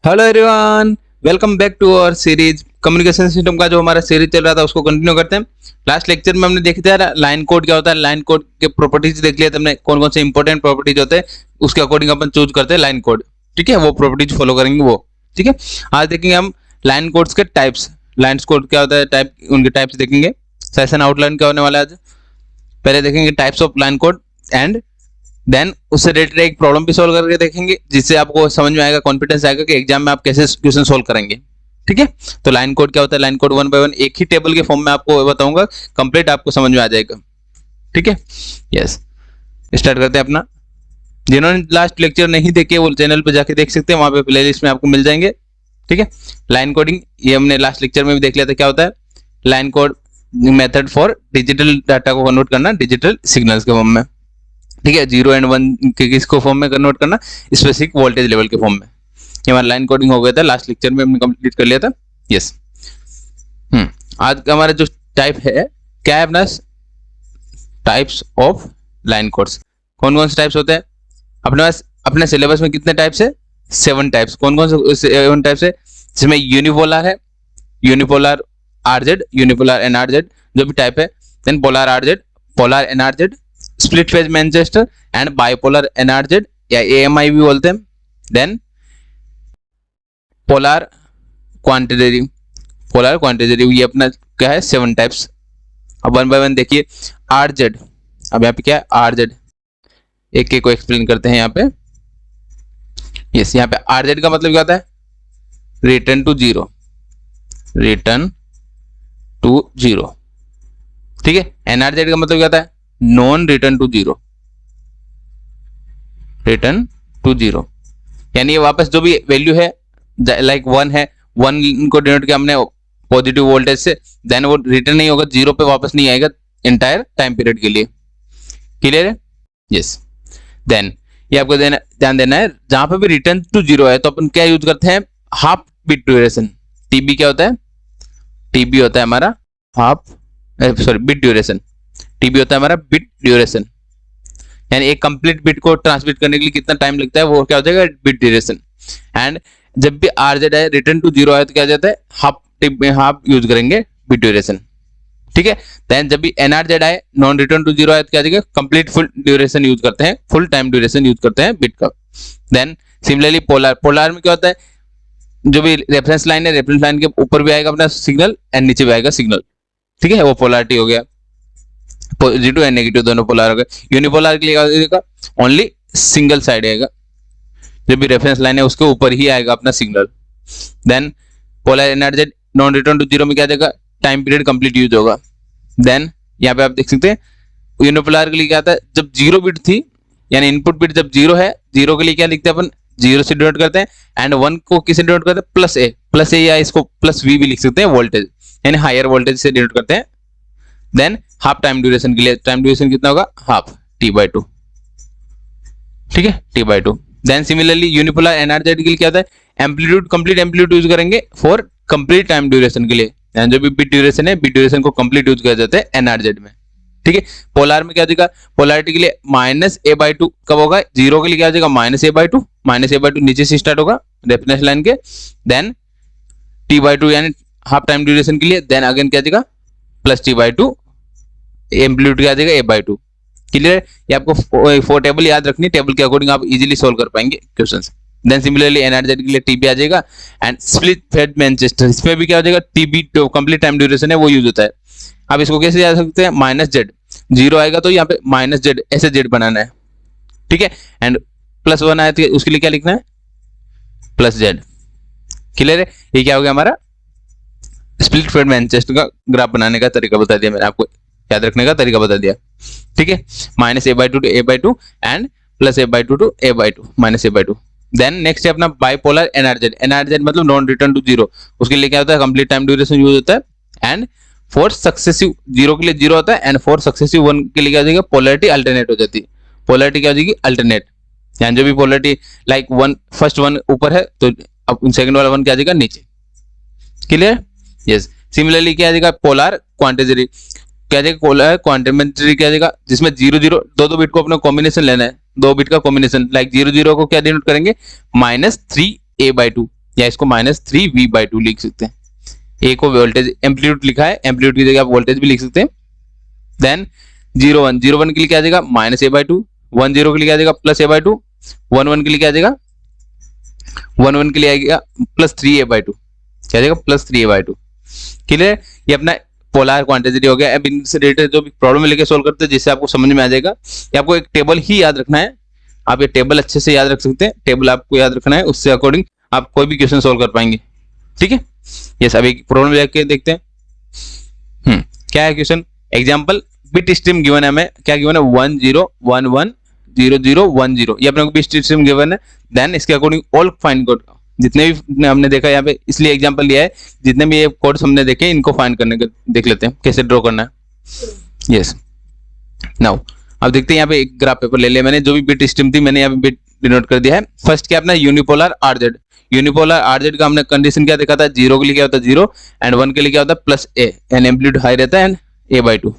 Hello everyone, welcome back to our series. Communication system का जो हमारा सीरीज चल रहा था उसको कंटिन्यू करते हैं। लास्ट लेक्चर में हमने देखा था लाइन कोड क्या होता है, लाइन कोड के प्रॉपर्टीज देख लिया था हमने, कौन कौन से इंपॉर्टेंट प्रॉपर्टीज होते हैं उसके अकॉर्डिंग अपन चूज करते हैं लाइन कोड। ठीक है, वो प्रॉपर्टीज फॉलो करेंगे वो। ठीक है, आज देखेंगे हम लाइन कोड्स के टाइप्स। लाइन कोड क्या होता है, टाइप, उनके टाइप्स देखेंगे। सेशन आउटलाइन क्या होने वाला है आज। पहले देखेंगे types of line code and then उससे रिलेटेड एक प्रॉब्लम भी सॉल्व करके देखेंगे, जिससे आपको समझ में आएगा, कॉन्फिडेंस आएगा कि एग्जाम में आप कैसे क्वेश्चन सॉल्व करेंगे। ठीक है, तो लाइन कोड क्या होता है, line code one by one एक ही टेबल के फॉर्म में आपको बताऊंगा, कंप्लीट आपको समझ में आ जाएगा। ठीक है, यस, स्टार्ट करते हैं अपना। जिन्होंने लास्ट लेक्चर नहीं देखे वो चैनल पर जाके देख सकते हैं, वहां पे प्लेलिस्ट में आपको मिल जाएंगे। ठीक है, लाइन कोडिंग ये हमने लास्ट लेक्चर में भी देख लिया था क्या होता है। Line code method for digital data को कन्वर्ट करना डिजिटल सिग्नल्स के फॉर्म में। ठीक है, 0 एंड 1 के किसको फॉर्म में कन्वर्ट करना, स्पेसिफिक वोल्टेज लेवल के फॉर्म में। ये हमारा लाइन कोडिंग हो गया था, लास्ट लेक्चर में हमने कंप्लीट कर लिया था। यस, आज का हमारा जो टाइप है क्या है अपना, टाइप्स ऑफ लाइन कोड्स। कौन कौन से टाइप्स होते हैं अपने पास, अपने सिलेबस में कितने टाइप्स है, 7 टाइप्स। कौन कौन से 7 टाइप्स है, जिसमें यूनिपोलर है, यूनिपोलर आरजेड, यूनिपोलर एनआरजेड जो भी टाइप है, then polar RZ, polar NRZ, split phase Manchester and bipolar NRZ या एएमआई भी बोलते हैं। Then polar quantitative, polar quantitative, ये अपना क्या है 7 टाइप्स। अब वन बाय वन देखिए। आरजेड, अब यहाँ पे क्या है आरजेड, एक एक को एक्सप्लेन करते हैं यहाँ पे। यस, यहाँ पे आरजेड का मतलब क्या होता है, return to zero, return to zero. ठीक है, एनआरजेड का मतलब क्या होता है, non return to zero, return to zero, यानी ये वापस जो भी वैल्यू है, लाइक 1 है, 1 को डिनोट किया हमने पॉजिटिव वोल्टेज से, देन वो रिटर्न नहीं होगा, जीरो पे वापस नहीं आएगा इंटायर टाइम पीरियड के लिए। क्लियर है, यस। देन ये आपको ध्यान देना है, जहां पे भी रिटर्न टू जीरो है तो अपन क्या यूज करते हैं, हाफ बिट ड्यूरेशन। टीबी क्या होता है, टीबी होता है हमारा half, sorry bit duration. TB होता है हमारा बिट ड्यूरेशन, यानी एक कंप्लीट बिट को ट्रांसमिट करने के लिए कितना टाइम लगता है, वो क्या हो जाएगा बिट ड्यूरेशन। एंड जब भी आरजेड है, रिटर्न टू जीरो है, तो क्या जाता है हाफ यूज करेंगे बिट ड्यूरेशन। ठीक है, देन जब भी एनआरजेड आए, नॉन रिटर्न टू जीरो है, तो क्या जाएगा कंप्लीट फुल ड्यूरेशन यूज करते हैं, फुल टाइम ड्यूरेशन यूज करते हैं बिट का। देन सिमिलरली पोलर, पोलर में क्या होता है, जो भी रेफरेंस लाइन है, रेफरेंस लाइन के ऊपर भी आएगा अपना सिग्नल एंड नीचे भी आएगा सिग्नल। ठीक है, वो पोलरिटी हो गया, पॉजिटिव एंड नेगेटिव दोनों पोलर हो गए। यूनिपोलर के लिए ओनली सिंगल साइड आएगा, जो भी रेफरेंस लाइन है उसके ऊपर ही आएगा अपना signal. Then polar NRZ, non return to zero में क्या जाएगा, टाइम पीरियड कंप्लीट यूज होगा। देन यहाँ पे आप देख सकते हैं यूनिपोलर के लिए क्या आता है, जब जीरो बिट थी, यानी इनपुट बिट जब जीरो है, जीरो के लिए क्या लिखते हैं अपन, जीरो से डिनोट करते हैं, एंड 1 को किससे डिनोट करते हैं, प्लस ए या इसको प्लस वी भी लिख सकते हैं, वोल्टेज यानी हायर वोल्टेज से डिनोट करते हैं। देन हाफ टाइम ड्यूरेशन के लिए, टाइम ड्यूरेशन कितना होगा, हाफ T/2। ठीक है, T/2। Then similarly unipolar NRZ के लिए क्या होता है, एम्पलीट्यूड, कंप्लीट एम्पलीट्यूड यूज करेंगे फॉर कंप्लीट टाइम ड्यूरेशन के लिए, यानी जो भी बिट ड्यूरेशन है, बिट ड्यूरेशन को कंप्लीट यूज किया जाता है एनआरजेड में। ठीक है, पोलर में क्या जाएगा, पोलरिटी के लिए -a/2 कब होगा, जीरो के लिए क्या जाएगा -a/2, -a/2 नीचे से स्टार्ट होगा रेफरेंस लाइन के, देन T/2 यानी हाफ टाइम ड्यूरेशन के लिए, देन अगेन क्या जाएगा +T/2, एम्पलीट्यूड क्या आ जाएगा a/2। क्लियर, ये आपको 4 टेबल याद रखनी, टेबल के अकॉर्डिंग आप इजीली सोल्व कर पाएंगे क्वेश्चंस। देन सिमिलरली एनआरजेड के लिए टीबी आ जाएगा, एंड स्प्लिट फेज मैनचेस्टर, इसमें भी क्या हो जाएगा, टीबी तो कंप्लीट टाइम ड्यूरेशन है वो यूज होता है। आप इसको कैसे याद सकते हैं, -z, जीरो आएगा तो यहाँ पे -z ऐसे z बनाना है। ठीक है, एंड +1 आया तो उसके लिए क्या लिखना है, +z। क्लियर है, ये क्या हो गया हमारा स्प्लिट फेज मैनचेस्टर का ग्राफ बनाने का तरीका बता दिया मैंने आपको, याद रखने का तरीका बता दिया। ठीक है, -a/2 to a/2 and +a/2 to a/2, -a/2। Then next है अपना बाइपोलर एनआरजेड, एनआरजेड मतलब नॉन रिटर्न टू जीरो, उसके लिए क्या होता है, कंप्लीट टाइम ड्यूरेशन यूज होता है, एंड फॉर सक्सेसिव, जीरो के लिए जीरो होता है, एंड फॉर सक्सेसिव 1 के लिए क्या हो जाएगा, पोलरिटी अल्टरनेट हो जाती है। पोलरिटी क्या हो जाएगी, अल्टरनेट, यानी जो भी पोलरिटी लाइक 1, फर्स्ट 1 ऊपर है तो अब सेकंड वाला 1 क्या आ जाएगा नीचे। Clear, yes. सिमिलरली क्या आ जाएगा, पोलर क्वांटिटेटिव, क्या जाएगा, पोलर क्वांटिटेटिव क्या जाएगा, जिसमें 0 0 दो बिट को अपना कॉम्बिनेशन लेना है, 2 बिट का कॉम्बिनेशन, लाइक 0 0 को क्या डिनोट करेंगे, -3a/2, या इसको -3v/2 लिख सकते हैं। ए को वोल्टेज एम्पलीट्यूड लिखा है, एम्पलीट्यूड की जगह आप वोल्टेज भी लिख सकते हैं। देन 0 1 के लिए क्या आ जाएगा -a/2, 1 0 के लिए क्या आ जाएगा +a/2, 1 1 के लिए क्या आ जाएगा 1 1 के लिए आएगा +3a/2, क्या आ जाएगा +3a/2। क्लियर? ये अपना पोलर क्वांटिटी हो गया। अब इनसे रिलेटेड जो भी प्रॉब्लम लेके सोल्व करते हैं जिससे आपको समझ में आ जाएगा। ये आपको एक टेबल ही याद रखना है, आप ये टेबल अच्छे से याद रख सकते हैं, टेबल आपको याद रखना है, उससे अकॉर्डिंग आप कोई भी क्वेश्चन सोल्व कर पाएंगे। ठीक है, ये सब एक प्रॉब्लम लेके देखते हैं। क्या है question? Example bit stream given है, हमें क्या गिवन है 1 0 1 1 0 0 1 0, ये अपने को बिट स्ट्रीम गिवन है। देन इसके अकॉर्डिंग ऑल फाइंड कोड, जितने भी हमने देखा यहाँ पे, इसलिए एग्जांपल लिया है, जितने भी ये कोड्स हमने देखे इनको फाइंड करने का देख लेते हैं कैसे ड्रॉ करना है। यस, नाउ अब देखते हैं यहाँ पे एक ग्राफ पेपर ले लिया मैंने, जो भी बिट स्ट्रीम थी मैंने यहाँ पे बिट डिनोट कर दिया है। फर्स्ट क्या अपना यूनिपोलर आरजेड, यूनिपोलर आरजेड का हमने कंडीशन क्या देखा था, 0 के लिए क्या होता है 0 एंड 1 के लिए क्या होता है +a, एंड एम्पलीट्यूड हाई रहता है एंड a/2,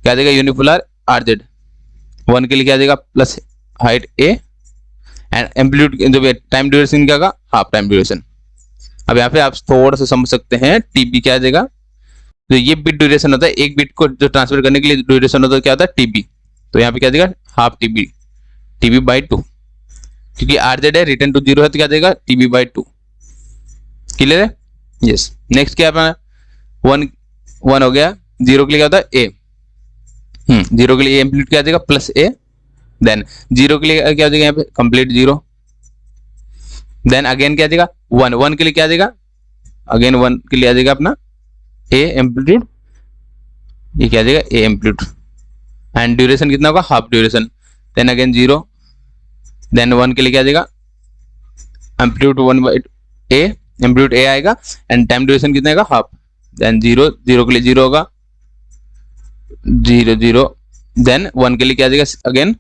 क्या देगा यूनिपोलर आरजेड। 1 के लिए क्या देगा plus height a and amplitude जो भी टाइम ड्यूरेशन क्या होगा हाफ टाइम ड्यूरेशन। अब यहाँ पे आप थोड़ा सा समझ सकते हैं टीबी क्या देगा, तो ये बिट ड्यूरेशन होता है, एक बिट को जो ट्रांसफर करने के लिए ड्यूरेशन होता है क्या होता है टीबी, तो यहाँ पे क्या देगा हाफ टीबी/2, क्योंकि आरजेड है रिटर्न टू 0 है तो क्या देगा टीबी/2। क्लियर है? यस। नेक्स्ट क्या अपना 1 हो गया, 0 के लिए क्या होता है a, 0 के लिए एम्पलीट्यूड क्या देगा +a, देन 0 के लिए क्या हो जाएगा यहाँ पे कंप्लीट 0, देन अगेन क्या देगा 1 के लिए क्या देगा अगेन 1 के लिए आ जाएगा अपना a एम्पलीट्यूड, ये क्या देगा a एम्पलीट्यूड एंड ड्यूरेशन कितना होगा half duration, then again 0, then 1 के लिए क्या देगा एम्पलीट्यूड 1/a, एम्पलीट्यूड a आएगा एंड टाइम ड्यूरेशन कितना आएगा हाफ, देन 0 के लिए 0 होगा 0 0, देन 1 के लिए क्या आ जाएगा अगेन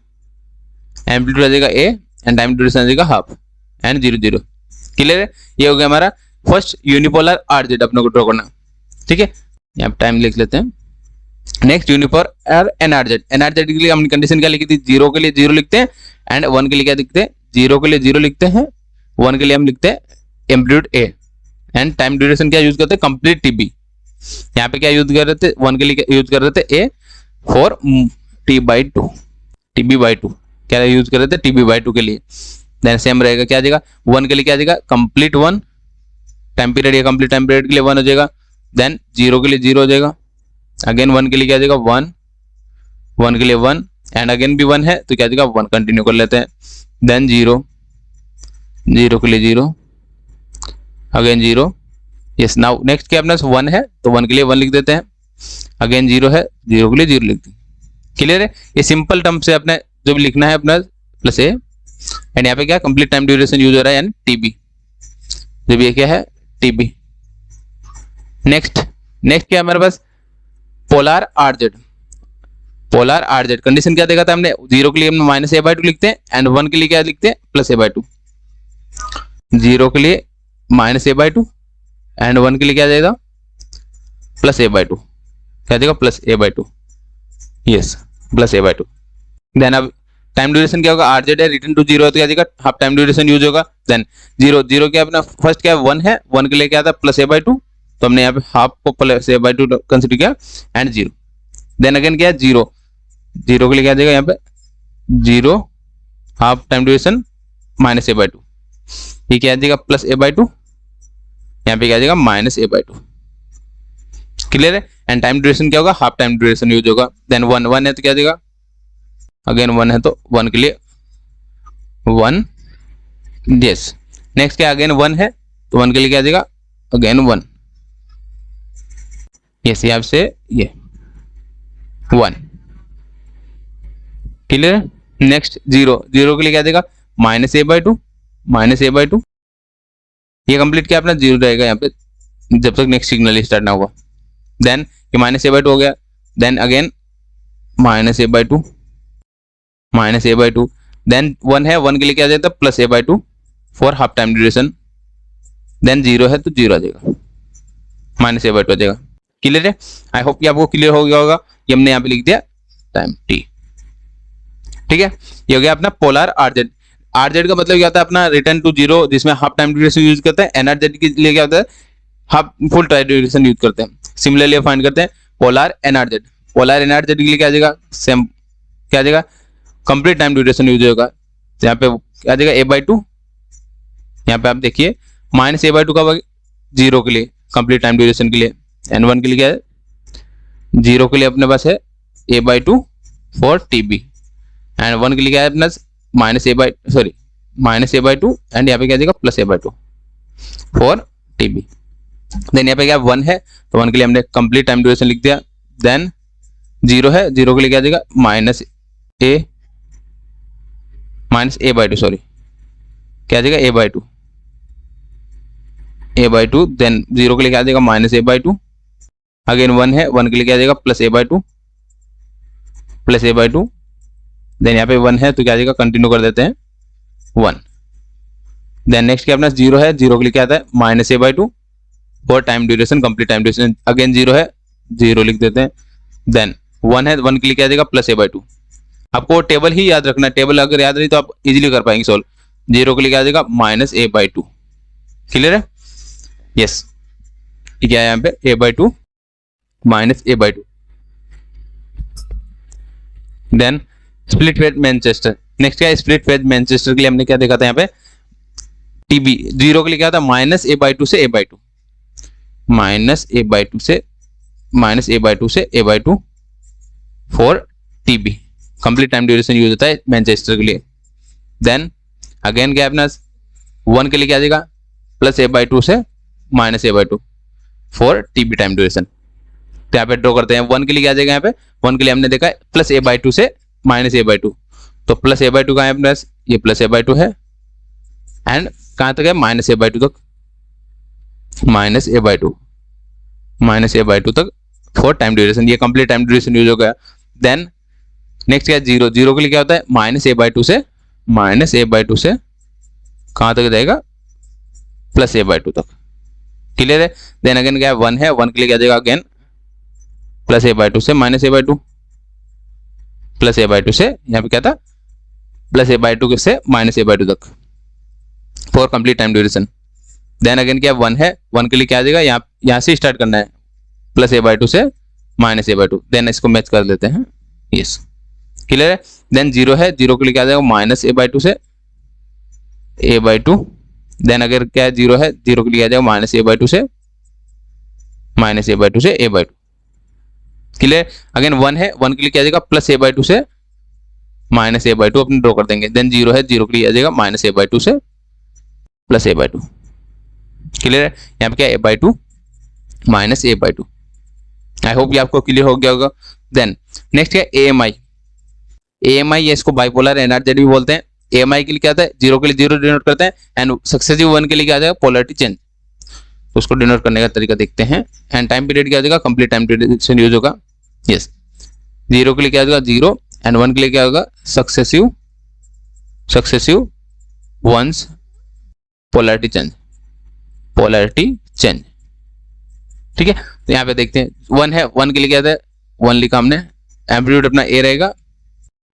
एम्पलीट्यूड आ जाएगा a एंड टाइम ड्यूरेशन आ जाएगा हाफ एंड 0 0। क्लियर है? ये हो गया हमारा फर्स्ट यूनिपोलर आरजेड अपने को ड्रॉ करना। ठीक है, यहाँ टाइम लिख लेते हैं। नेक्स्ट यूनिपोलर एनआरजेड, एनआरजेड के लिए हमने कंडीशन क्या लिखी थी, 0 के लिए 0 लिखते हैं एंड 1 के लिए क्या लिखते हैं 0 के लिए 0 लिखते हैं, 1 के लिए हम लिखते हैं amplitude a and time duration क्या यूज करते हैं कंप्लीट टीबी। यहाँ पे क्या यूज कर रहे थे 1 के लिए यूज कर रहे थे a फॉर टीबी/2 क्या यूज कर रहे थे टीबी/2 के लिए। देन सेम रहेगा क्या आ जाएगा 1 के लिए क्या आ जाएगा कंप्लीट 1 टाइम पीरियड, या कंप्लीट टाइम पीरियड के लिए 1 हो जाएगा, देन 0 के लिए 0 हो जाएगा, अगेन 1 के लिए क्या आ जाएगा 1 के लिए 1 एंड अगेन भी 1 है तो क्या आ जाएगा 1 कंटिन्यू कर लेते हैं, देन 0 के लिए 0 अगेन 0। यस, नाउ नेक्स्ट क्या अपना 1 है तो 1 के लिए 1 लिख देते हैं, अगेन 0 है 0 के लिए 0 लिखते हैं। क्लियर है? ये सिंपल टर्म से अपने जो भी लिखना है अपना +a एंड यहाँ पे क्या कंप्लीट टाइम ड्यूरेशन यूज हो रहा है यानी टीबी, जब ये क्या है टीबी। नेक्स्ट क्या हमारे पास polar RZ, polar RZ condition क्या देखा था हमने, 0 के लिए हम -a/2 लिखते हैं एंड 1 के लिए क्या लिखते हैं +a/2, 0 के लिए -a/2 एंड 1 के लिए क्या जाएगा +a/2, क्या देगा +a/2, यस +a/2। देन अब टाइम ड्यूरेशन क्या होगा आरजेड है रिटर्न टू 0 है तो क्या देगा हाफ टाइम ड्यूरेशन यूज होगा, देन 0 क्या अपना फर्स्ट क्या 1 है, 1 के लिए क्या था +a/2 तो हमने यहाँ पे हाफ को +a/2 कंसिडर किया एंड 0, देन अगेन क्या है 0 के लिए क्या देगा यहाँ पे 0 हाफ टाइम ड्यूरेशन -a/2, ये क्या देगा +a/2, यहाँ पे क्या देगा -a/2। क्लियर है? एंड टाइम ड्यूरेशन क्या होगा हाफ टाइम ड्यूरेशन यूज होगा, देन 1 है तो क्या देगा अगेन 1 है तो 1 के लिए 1, यस। नेक्स्ट क्या अगेन 1 है तो 1 के लिए क्या देगा अगेन 1, यस यहाँ से ये 1। क्लियर है? नेक्स्ट 0 के लिए क्या देगा -a/2 ये कंप्लीट क्या अपना 0 रहेगा यहाँ पे जब तक नेक्स्ट सिग्नल स्टार्ट ना होगा, देन ये -a/2 हो गया, देन अगेन -a/2 देन 1 है 1 के लिए क्या जाता है +a/2 for half time duration, then 0 है तो 0 आ जाएगा -a/2 आ जाएगा। क्लियर है? आई होप कि आपको क्लियर हो गया होगा, ये हमने यहाँ पे लिख दिया टाइम t। ठीक है, ये हो गया अपना पोलर आरजेड। RZ का मतलब क्या होता है अपना रिटर्न टू जीरो, जिसमें हाफ टाइम ड्यूरेशन यूज करते हैं। NRZ के लिए क्या होता है half full time duration use करते हैं। सिमिलरली फाइंड करते हैं पोलर NRZ। पोलर NRZ के लिए क्या आ जाएगा सेम, क्या आ जाएगा कंप्लीट टाइम ड्यूरेशन यूज होगा। तो यहाँ पे क्या आ जाएगा A/2, यहाँ पे आप देखिए माइनस A/2 का जीरो के लिए कंप्लीट टाइम ड्यूरेशन के लिए, N1 के लिए क्या है जीरो के लिए अपने पास है A/2 फॉर TB, एंड 1 के लिए क्या है अपना माइनस A/2 एंड यहाँ पे क्या आ जाएगा plus A/2 for TB। Then यहाँ पे क्या 1 है तो 1 के लिए हमने कंप्लीट टाइम ड्यूरेशन लिख दिया। देन 0 है, 0 के लिए क्या आ जाएगा माइनस A/2 सॉरी क्या आ जाएगा A/2। देन 0 के लिए क्या आ जाएगा माइनस A/2। अगेन 1 है, 1 के लिए क्या आ जाएगा प्लस A/2। देन यहाँ पे 1 है तो क्या आ जाएगा कंटिन्यू कर देते हैं 1। देन नेक्स्ट क्या अपना 0 है, 0 के लिए क्या आता है minus A/2 for time duration complete time duration. Again 0 है, 0 लिख देते हैं। देन 1 है, 1 के लिए क्या आ जाएगा प्लस A/2। आपको टेबल ही याद रखना है, टेबल अगर याद रही तो आप इजीली कर पाएंगे सॉल्व। 0 के लिए क्या आ जाएगा माइनस A/2। क्लियर है? यस, क्या है यहाँ पे A/2 minus A/2। Then split phase Manchester. Next क्या है स्प्लिट फेज मैनचेस्टर के लिए हमने क्या देखा था यहाँ पे TB। 0 के लिए क्या था माइनस A/2 से A/2, माइनस A/2 से A/2 for TB। Complete time duration use होता है मैनचेस्टर के लिए। देन अगेन क्या है अपना 1 के लिए क्या आ जाएगा प्लस A/2 से minus A/2 for TB time duration. तो यहाँ पे ड्रॉ करते हैं 1 के लिए क्या आ जाएगा यहाँ पे 1 के लिए हमने देखा है प्लस A/2 से माइनस A/2, तो प्लस A/2 का है प्लस ये प्लस A/2 है एंड कहां तक है माइनस A/2 तक, माइनस A/2 तक फॉर टाइम ड्यूरेशन। ये कंप्लीट टाइम ड्यूरेशन यूज हो गया। देन नेक्स्ट क्या है 0 के लिए क्या होता है माइनस A/2 से कहां तक जाएगा प्लस A/2 तक। क्लियर है? देन अगेन क्या है 1 है, 1 के लिए क्या जाएगा अगेन प्लस A/2 से माइनस A/2, प्लस A/2 से यहाँ पे क्या था प्लस A/2 से माइनस A/2 तक for complete time duration. Then again क्या 1 है, 1 के लिए क्या आ जाएगा यहाँ से स्टार्ट करना है प्लस A/2 से माइनस A/2। देन इसको मैच कर देते हैं, यस क्लियर है? देन 0 है, 0 के लिए क्या आ जाएगा माइनस A/2 से A/2। देन अगर क्या है 0 है, 0 के लिए आ जाएगा माइनस A/2 से A/2। क्लियर? अगेन 1 है, 1 के लिए क्या आ जाएगा प्लस A/2 से माइनस A/2 अपने ड्रॉ कर देंगे। देन 0 है, 0 के लिए आ जाएगा माइनस A/2 से प्लस A/2। क्लियर है? यहाँ पे क्या A/2 minus A/2। I hope ये आपको क्लियर हो गया होगा। देन नेक्स्ट क्या AMI। ये इसको बाइपोलर NRZ भी बोलते हैं। AMI के लिए क्या आता है 0 के लिए 0 डिनोट करते हैं एंड सक्सेसिव 1 के लिए क्या आ जाएगा पोलैरिटी चेंज। तो उसको डिनोट करने का तरीका देखते हैं। एंड टाइम पीरियड क्या आ जाएगा कंप्लीट टाइम ड्यूरेशन यूज होगा। यस 0 के लिए क्या आ जाएगा 0 एंड 1 के लिए क्या होगा सक्सेसिव वंस पोलैरिटी चेंज। ठीक है? तो यहाँ पे देखते हैं 1 है, 1 के लिए क्या आता है 1 लिखा हमने, एम्पलीट्यूड अपना A रहेगा।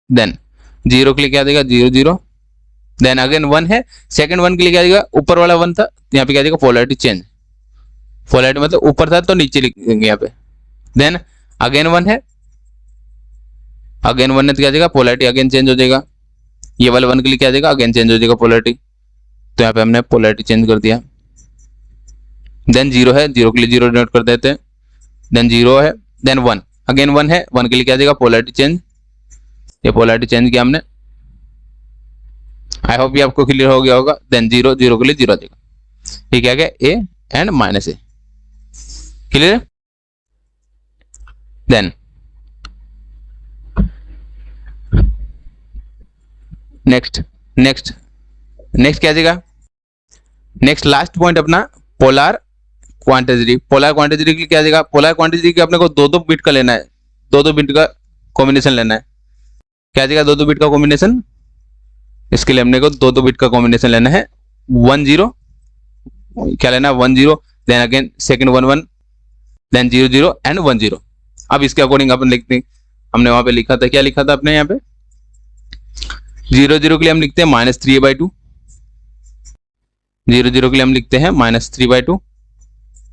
देन 0 के लिए क्या आ जाएगा 0 0। देन अगेन 1 है, सेकंड 1 के लिए क्या आ जाएगा ऊपर वाला 1 था, यहाँ पे क्या आ जाएगा पोलैरिटी चेंज। पोलैरिटी मतलब ऊपर था तो नीचे लिख देंगे यहाँ पे। देन अगेन 1 है, तो क्या आ जाएगा पोलैरिटी अगेन चेंज हो जाएगा। ये वाला 1 के लिए क्या आ जाएगा अगेन चेंज हो जाएगा पोलैरिटी। तो यहाँ पे हमने पोलैरिटी चेंज कर दिया। देन 0 है, 0 के लिए 0 डिनोट कर देते हैं। देन 0 है, देन 1 अगेन 1 है, 1 के लिए क्या आ जाएगा पोलैरिटी चेंज। ये पोलैरिटी चेंज किया हमने। आई होप ये आपको क्लियर हो गया होगा। देन 0 0 के लिए 0 आ जाएगा। ठीक है? A and minus A। Clear? Then next क्या आ जाएगा नेक्स्ट लास्ट पॉइंट अपना पोलर क्वांटिटी। पोलर क्वांटिटी के लिए क्या आ जाएगा पोलर क्वांटिटी के अपने को 2 बिट का लेना है, 2 बिट का कॉम्बिनेशन लेना है। क्या आ जाएगा 2 बिट का कॉम्बिनेशन, इसके लिए हमने को 2 बिट का कॉम्बिनेशन लेना है। 1 0 क्या लेना है 1 0, then again second 1 1, then 0 0 and 1 0। अब इसके अकॉर्डिंग अपन लिखते हैं, हमने वहां पे लिखा था क्या लिखा था अपने यहाँ पे 0 0 के लिए हम लिखते हैं -3a/2, 0 0 के लिए हम लिखते हैं -3/2,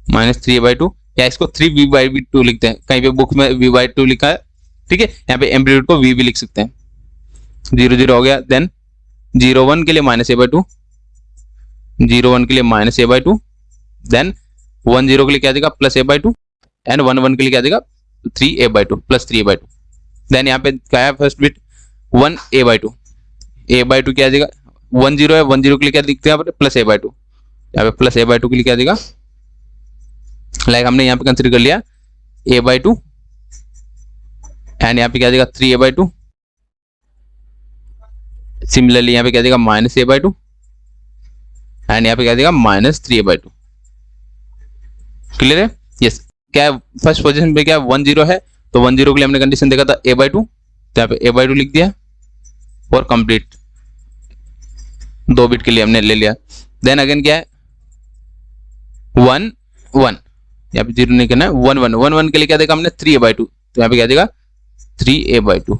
-3a/2, या इसको 3v/2 लिखते हैं, कहीं पे बुक में v/2 लिखा है, ठीक है, यहाँ पे एम्पलीट्यूड को v भी लिख सकते हैं। 0 0 हो गया। देन 0 1 के लिए -a/2, 0 1 के लिए -a/2, देन 1 0 के लिए क्या आ जाएगा +a/2, एंड 1 1 के लिए क्या आ जाएगा 3a/2 +3a/2। देन यहाँ पे क्या है फर्स्ट बिट 1a/2, a/2 क्या आ जाएगा 1 0 है, 1 0 के लिए क्या लिखते हैं यहाँ पे +a/2, यहाँ पे +a/2 के लिए क्या आ जाएगा, लाइक हमने यहाँ पे कंसिडर कर लिया a/2, एंड यहाँ पे क्या आ जाएगा 3a/2, सिमिलरली यहाँ पे क्या आ जाएगा -a/2, एंड यहाँ पे क्या आ जाएगा -3a/2। क्लियर है? यस। क्या है फर्स्ट पोजीशन पे क्या 1 0 है, तो 1 0 के लिए हमने कंडीशन देखा था a/2, तो यहाँ पे a/2 लिख दिया और कंप्लीट 2 बिट के लिए हमने ले लिया। देन अगेन क्या है 1 1, यहाँ पे 0 नहीं करना है, 1 1, 1 1 के लिए क्या देखा हमने 3a/2, तो यहाँ पे क्या देगा 3a/2,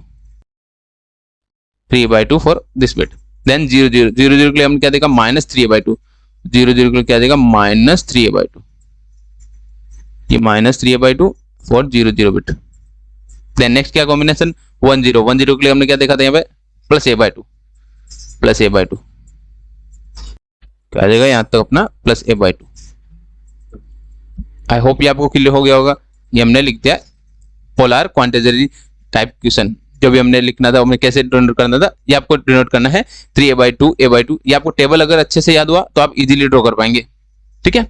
3a/2 for this bit. Then 0 0 0 0 के लिए हमने क्या देखा -3a/2, 0 0 के लिए क्या देगा -3a/2, ये -3a/2 फॉर 0 0 बिट। देन नेक्स्ट क्या कॉम्बिनेशन 1 0, 1 0 के लिए हमने क्या देखा था यहाँ पे +a/2, +a/2 क्या आ जाएगा यहाँ तक अपना +a/2। आई होप ये आपको क्लियर हो गया होगा। ये हमने लिख दिया पोलर क्वांटिटेटिव टाइप क्वेश्चन, जो भी हमने लिखना था, हमें कैसे डिनोट करना था, ये आपको डिनोट करना है 3a/2 a/2। ये आपको टेबल अगर अच्छे से याद हुआ तो आप इजीली ड्रॉ कर पाएंगे, ठीक है।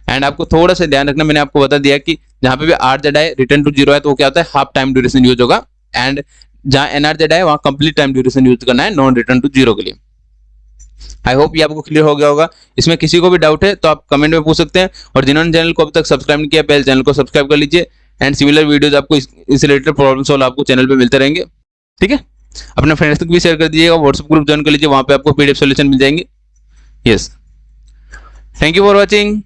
एंड आपको थोड़ा सा ध्यान रखना, मैंने आपको बता दिया कि जहां पे भी RZ है रिटर्न टू 0 है तो वो क्या होता है हाफ टाइम ड्यूरेशन यूज होगा, एंड जहां NRZ है वहां कंप्लीट टाइम ड्यूरेशन यूज करना है नॉन रिटर्न टू 0 के लिए। आई होप ये आपको क्लियर हो गया होगा। इसमें किसी को भी डाउट है तो आप कमेंट में पूछ सकते हैं, और जिन्होंने चैनल को अभी तक सब्सक्राइब नहीं किया पहले चैनल को सब्सक्राइब कर लीजिए, एंड सिमिलर वीडियोज आपको इस रिलेटेड प्रॉब्लम सॉल्व आपको चैनल पे मिलते रहेंगे, ठीक है। अपने फ्रेंड्स तक भी शेयर कर दीजिएगा, व्हाट्सएप ग्रुप ज्वाइन कर लीजिए, वहां पे आपको PDF सॉल्यूशन मिल जाएंगे। Yes, thank you for watching.